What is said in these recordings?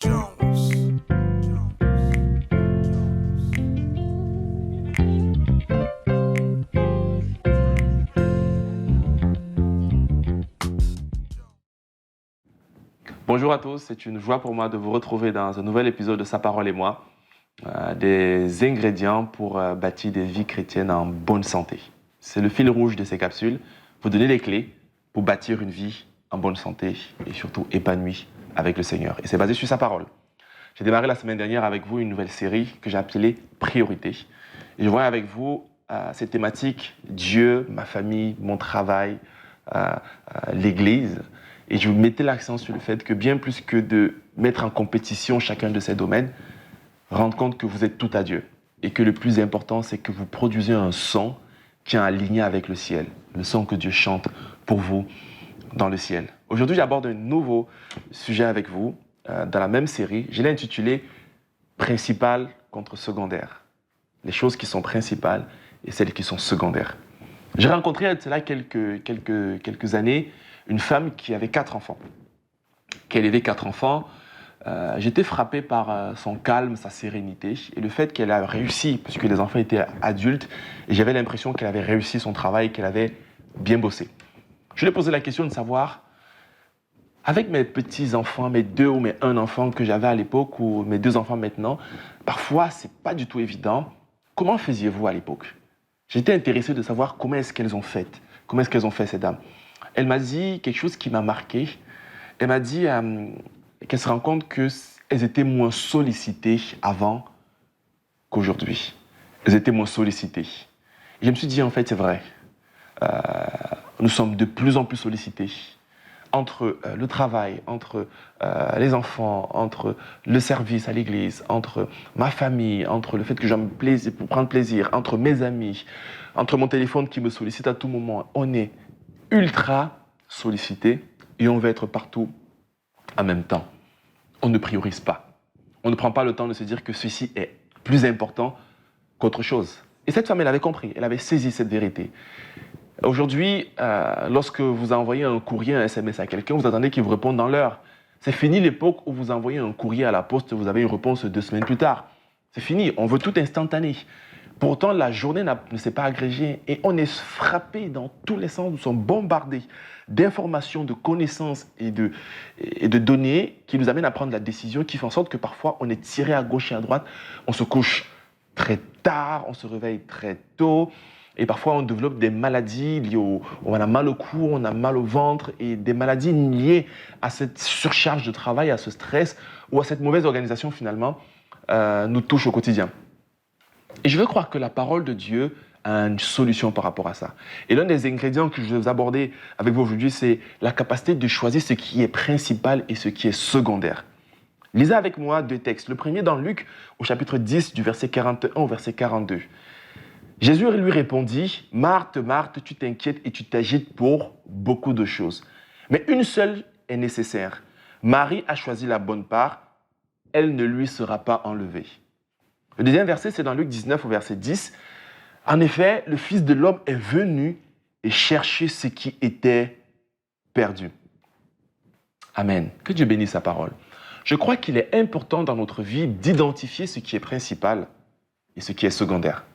Jones. Bonjour à tous, c'est une joie pour moi de vous retrouver dans un nouvel épisode de Sa parole et moi, des ingrédients pour bâtir des vies chrétiennes en bonne santé. C'est le fil rouge de ces capsules, vous donner les clés pour bâtir une vie en bonne santé et surtout épanouie avec le Seigneur. Et c'est basé sur sa parole. J'ai démarré la semaine dernière avec vous une nouvelle série que j'ai appelée Priorité. Et je vois avec vous ces thématiques, Dieu, ma famille, mon travail, l'Église. Et je mettais l'accent sur le fait que bien plus que de mettre en compétition chacun de ces domaines, rendre compte que vous êtes tout à Dieu. Et que le plus important, c'est que vous produisez un son qui est aligné avec le ciel. Le son que Dieu chante pour vous dans le ciel. Aujourd'hui, j'aborde un nouveau sujet avec vous dans la même série. Je l'ai intitulé « Principal contre secondaire ». Les choses qui sont principales et celles qui sont secondaires. J'ai rencontré il y a quelques années une femme qui avait 4 enfants. Qui élevait 4 enfants. J'étais frappé par son calme, sa sérénité et le fait qu'elle a réussi, puisque les enfants étaient adultes, et j'avais l'impression qu'elle avait réussi son travail, qu'elle avait bien bossé. Je lui ai posé la question de savoir, avec mes petits-enfants, mes 2 ou mes 1 enfant que j'avais à l'époque, ou mes 2 enfants maintenant, parfois, c'est pas du tout évident. Comment faisiez-vous à l'époque? J'étais intéressé de savoir comment est-ce qu'elles ont fait. Comment est-ce qu'elles ont fait, ces dames? Elle m'a dit quelque chose qui m'a marqué. Elle m'a dit qu'elle se rend compte qu'elles étaient moins sollicitées avant qu'aujourd'hui. Elles étaient moins sollicitées. Et je me suis dit, en fait, c'est vrai. Nous sommes de plus en plus sollicités. Entre le travail, entre les enfants, entre le service à l'église, entre ma famille, entre le fait que j'aime pour prendre plaisir, entre mes amis, entre mon téléphone qui me sollicite à tout moment, on est ultra sollicité et on veut être partout en même temps. On ne priorise pas. On ne prend pas le temps de se dire que ceci est plus important qu'autre chose. Et cette femme, elle avait compris, elle avait saisi cette vérité. Aujourd'hui, lorsque vous envoyez un courrier, un SMS à quelqu'un, vous attendez qu'il vous réponde dans l'heure. C'est fini l'époque où vous envoyez un courrier à la poste, vous avez une réponse 2 semaines plus tard. C'est fini, on veut tout instantané. Pourtant, la journée ne s'est pas agrégée et on est frappé dans tous les sens. Nous sommes bombardés d'informations, de connaissances et de données qui nous amènent à prendre la décision, qui fait en sorte que parfois on est tiré à gauche et à droite. On se couche très tard, on se réveille très tôt. Et parfois, on développe des maladies liées on a mal au cou, on a mal au ventre, et des maladies liées à cette surcharge de travail, à ce stress, ou à cette mauvaise organisation, finalement, nous touchent au quotidien. Et je veux croire que la parole de Dieu a une solution par rapport à ça. Et l'un des ingrédients que je vais aborder avec vous aujourd'hui, c'est la capacité de choisir ce qui est principal et ce qui est secondaire. Lisez avec moi 2 textes. Le premier dans Luc, au chapitre 10, du verset 41 au verset 42. Jésus lui répondit, « Marthe, Marthe, tu t'inquiètes et tu t'agites pour beaucoup de choses. Mais une seule est nécessaire. Marie a choisi la bonne part, elle ne lui sera pas enlevée. » Le deuxième verset, c'est dans Luc 19 au verset 10. « En effet, le Fils de l'homme est venu et chercher ce qui était perdu. » Amen. Que Dieu bénisse sa parole. Je crois qu'il est important dans notre vie d'identifier ce qui est principal et ce qui est secondaire.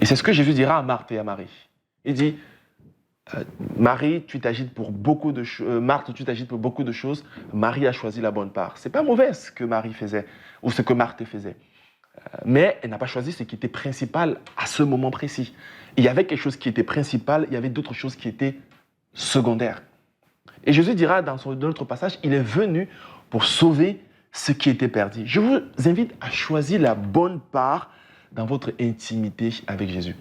Et c'est ce que Jésus dira à Marthe et à Marie. Il dit, Marie, tu t'agites pour beaucoup de choses. Marthe, tu t'agites pour beaucoup de choses. Marie a choisi la bonne part. C'est pas mauvais ce que Marie faisait ou ce que Marthe faisait. Mais elle n'a pas choisi ce qui était principal à ce moment précis. Il y avait quelque chose qui était principal, il y avait d'autres choses qui étaient secondaires. Et Jésus dira dans notre passage, il est venu pour sauver ce qui était perdu. Je vous invite à choisir la bonne part dans votre intimité avec Jésus.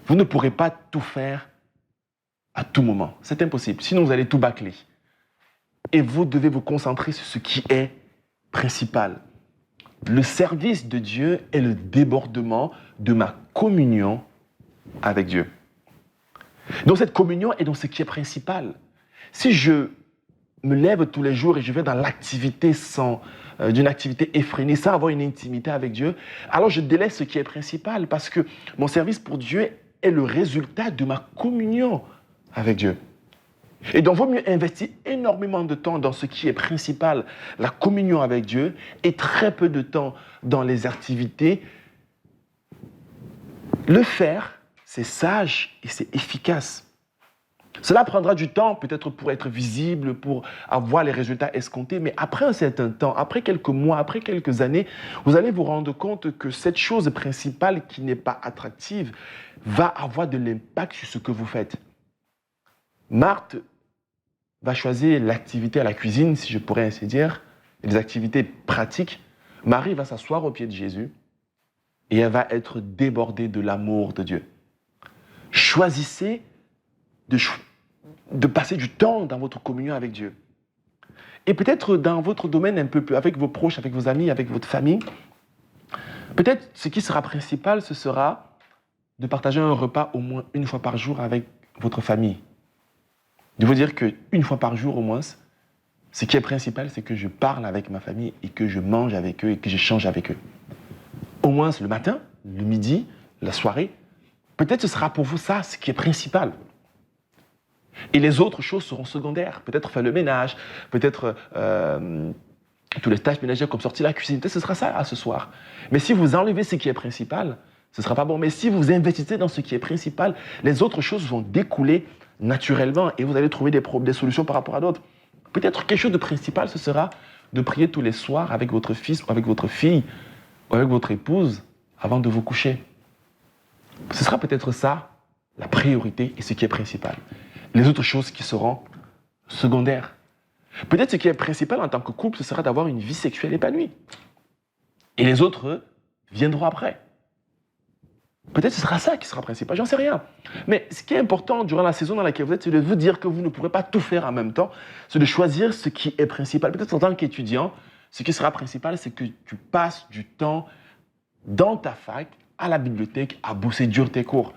Vous ne pourrez pas tout faire à tout moment. C'est impossible. Sinon, vous allez tout bâcler. Et vous devez vous concentrer sur ce qui est principal. Le service de Dieu est le débordement de ma communion avec Dieu. Donc cette communion est dans ce qui est principal. Si je me lève tous les jours et je vais dans l'activité d'une activité effrénée, sans avoir une intimité avec Dieu, alors je délaisse ce qui est principal parce que mon service pour Dieu est le résultat de ma communion avec Dieu. Et donc, il vaut mieux investir énormément de temps dans ce qui est principal, la communion avec Dieu, et très peu de temps dans les activités. Le faire, c'est sage et c'est efficace. Cela prendra du temps, peut-être pour être visible, pour avoir les résultats escomptés, mais après un certain temps, après quelques mois, après quelques années, vous allez vous rendre compte que cette chose principale qui n'est pas attractive va avoir de l'impact sur ce que vous faites. Marthe va choisir l'activité à la cuisine, si je pourrais ainsi dire, les activités pratiques. Marie va s'asseoir au pied de Jésus et elle va être débordée de l'amour de Dieu. Choisissez de passer du temps dans votre communion avec Dieu. Et peut-être dans votre domaine un peu plus, avec vos proches, avec vos amis, avec votre famille, peut-être ce qui sera principal, ce sera de partager un repas au moins une fois par jour avec votre famille. Je veux dire qu'une fois par jour au moins, ce qui est principal, c'est que je parle avec ma famille et que je mange avec eux et que j'échange avec eux. Au moins le matin, le midi, la soirée. Peut-être ce sera pour vous ça, ce qui est principal. Et les autres choses seront secondaires. Peut-être faire le ménage, peut-être tous les tâches ménagères comme sortir la cuisine. Peut-être ce sera ça ce soir. Mais si vous enlevez ce qui est principal, ce ne sera pas bon. Mais si vous investissez dans ce qui est principal, les autres choses vont découler naturellement et vous allez trouver des solutions par rapport à d'autres. Peut-être quelque chose de principal, ce sera de prier tous les soirs avec votre fils ou avec votre fille ou avec votre épouse avant de vous coucher. Ce sera peut-être ça, la priorité et ce qui est principal. Les autres choses qui seront secondaires. Peut-être ce qui est principal en tant que couple, ce sera d'avoir une vie sexuelle épanouie. Et les autres viendront après. Peut-être ce sera ça qui sera principal, j'en sais rien. Mais ce qui est important durant la saison dans laquelle vous êtes, c'est de vous dire que vous ne pourrez pas tout faire en même temps. C'est de choisir ce qui est principal. Peut-être en tant qu'étudiant, ce qui sera principal, c'est que tu passes du temps dans ta fac, à la bibliothèque, à bosser dur tes cours.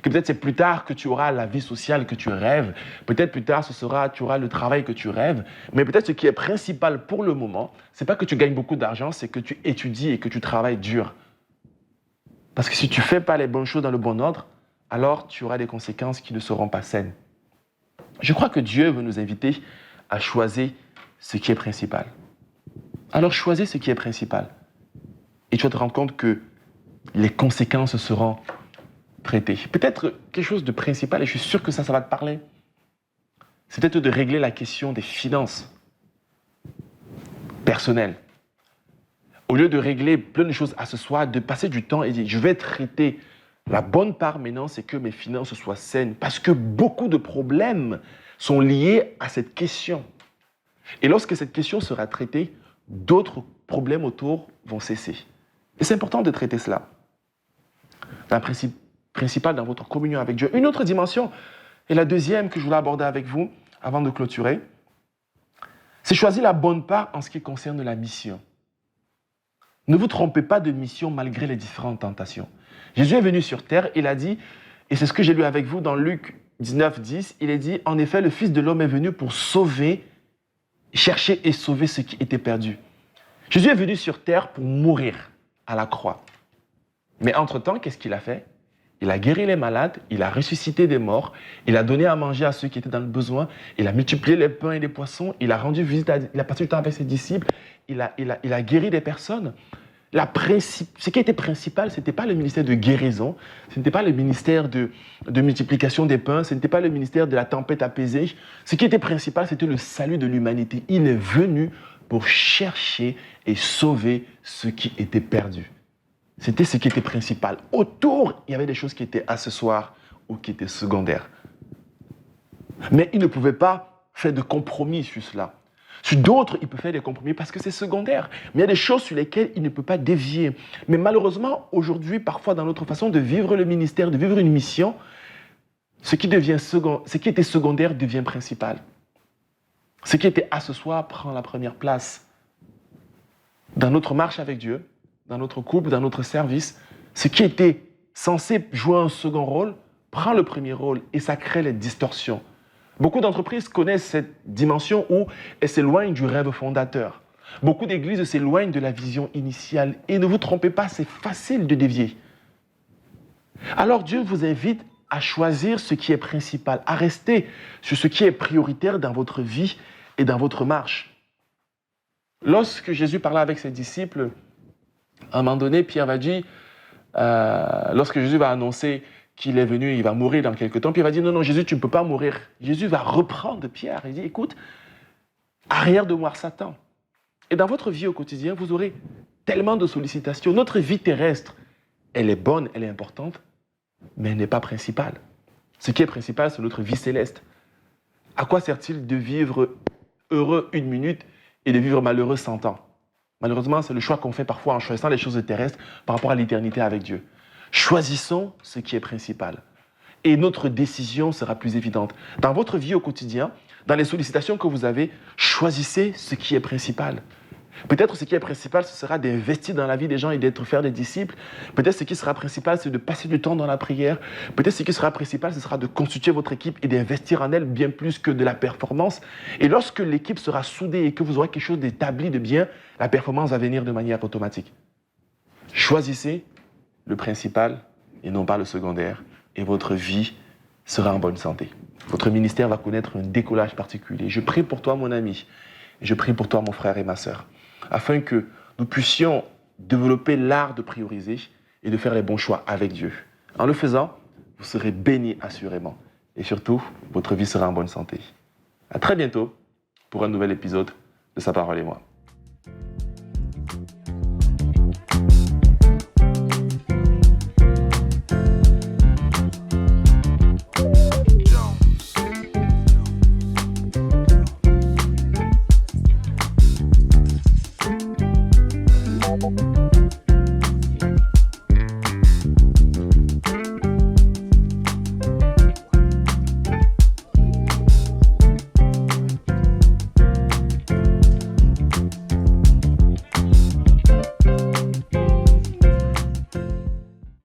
Que peut-être c'est plus tard que tu auras la vie sociale que tu rêves. Peut-être plus tard, tu auras le travail que tu rêves. Mais peut-être ce qui est principal pour le moment, ce n'est pas que tu gagnes beaucoup d'argent, c'est que tu étudies et que tu travailles dur. Parce que si tu ne fais pas les bonnes choses dans le bon ordre, alors tu auras des conséquences qui ne seront pas saines. Je crois que Dieu veut nous inviter à choisir ce qui est principal. Alors choisis ce qui est principal. Et tu vas te rendre compte que les conséquences seront traitées. Peut-être quelque chose de principal, et je suis sûr que ça va te parler. C'est peut-être de régler la question des finances personnelles. Au lieu de régler plein de choses à ce soir, de passer du temps et dire, je vais traiter la bonne part maintenant, c'est que mes finances soient saines. Parce que beaucoup de problèmes sont liés à cette question. Et lorsque cette question sera traitée, d'autres problèmes autour vont cesser. Et c'est important de traiter cela. La principale dans votre communion avec Dieu. Une autre dimension, et la deuxième que je voulais aborder avec vous avant de clôturer, c'est choisir la bonne part en ce qui concerne la mission. Ne vous trompez pas de mission malgré les différentes tentations. Jésus est venu sur terre, il a dit, et c'est ce que j'ai lu avec vous dans Luc 19, 10, il est dit, en effet, le Fils de l'homme est venu pour chercher et sauver ce qui était perdu. Jésus est venu sur terre pour mourir à la croix. Mais entre-temps, qu'est-ce qu'il a fait? Il a guéri les malades, il a ressuscité des morts, il a donné à manger à ceux qui étaient dans le besoin, il a multiplié les pains et les poissons, il a rendu visite, il a passé du temps avec ses disciples, il a guéri des personnes. Ce qui était principal, ce n'était pas le ministère de guérison, ce n'était pas le ministère de multiplication des pains, ce n'était pas le ministère de la tempête apaisée. Ce qui était principal, c'était le salut de l'humanité. Il est venu pour chercher et sauver ce qui était perdu. C'était ce qui était principal. Autour, il y avait des choses qui étaient accessoires ou qui étaient secondaires. Mais il ne pouvait pas faire de compromis sur cela. Sur d'autres, il peut faire des compromis parce que c'est secondaire. Mais il y a des choses sur lesquelles il ne peut pas dévier. Mais malheureusement, aujourd'hui, parfois dans notre façon de vivre le ministère, de vivre une mission, ce qui était secondaire devient principal. Ce qui était accessoire prend la première place. Dans notre marche avec Dieu, dans notre couple, dans notre service, ce qui était censé jouer un second rôle prend le premier rôle et ça crée les distorsions. Beaucoup d'entreprises connaissent cette dimension où elles s'éloignent du rêve fondateur. Beaucoup d'églises s'éloignent de la vision initiale. Et ne vous trompez pas, c'est facile de dévier. Alors Dieu vous invite à choisir ce qui est principal, à rester sur ce qui est prioritaire dans votre vie et dans votre marche. Lorsque Jésus parlait avec ses disciples, à un moment donné, Pierre va dire, lorsque Jésus va annoncer qu'il est venu, il va mourir dans quelques temps, Pierre va dire, non, Jésus, tu ne peux pas mourir. Jésus va reprendre Pierre et dit, écoute, arrière de moi, Satan. Et dans votre vie au quotidien, vous aurez tellement de sollicitations. Notre vie terrestre, elle est bonne, elle est importante, mais elle n'est pas principale. Ce qui est principal, c'est notre vie céleste. À quoi sert-il de vivre heureux 1 minute et de vivre malheureux 100 ans? Malheureusement, c'est le choix qu'on fait parfois en choisissant les choses terrestres par rapport à l'éternité avec Dieu. Choisissons ce qui est principal. Et notre décision sera plus évidente. Dans votre vie au quotidien, dans les sollicitations que vous avez, choisissez ce qui est principal. Peut-être ce qui est principal, ce sera d'investir dans la vie des gens et d'être faire des disciples. Peut-être ce qui sera principal, c'est de passer du temps dans la prière. Peut-être ce qui sera principal, ce sera de constituer votre équipe et d'investir en elle bien plus que de la performance. Et lorsque l'équipe sera soudée et que vous aurez quelque chose d'établi de bien, la performance va venir de manière automatique. Choisissez le principal et non pas le secondaire. Et votre vie sera en bonne santé. Votre ministère va connaître un décollage particulier. Je prie pour toi, mon ami. Et je prie pour toi, mon frère et ma sœur, afin que nous puissions développer l'art de prioriser et de faire les bons choix avec Dieu. En le faisant, vous serez bénis assurément. Et surtout, votre vie sera en bonne santé. À très bientôt pour un nouvel épisode de Sa parole et moi.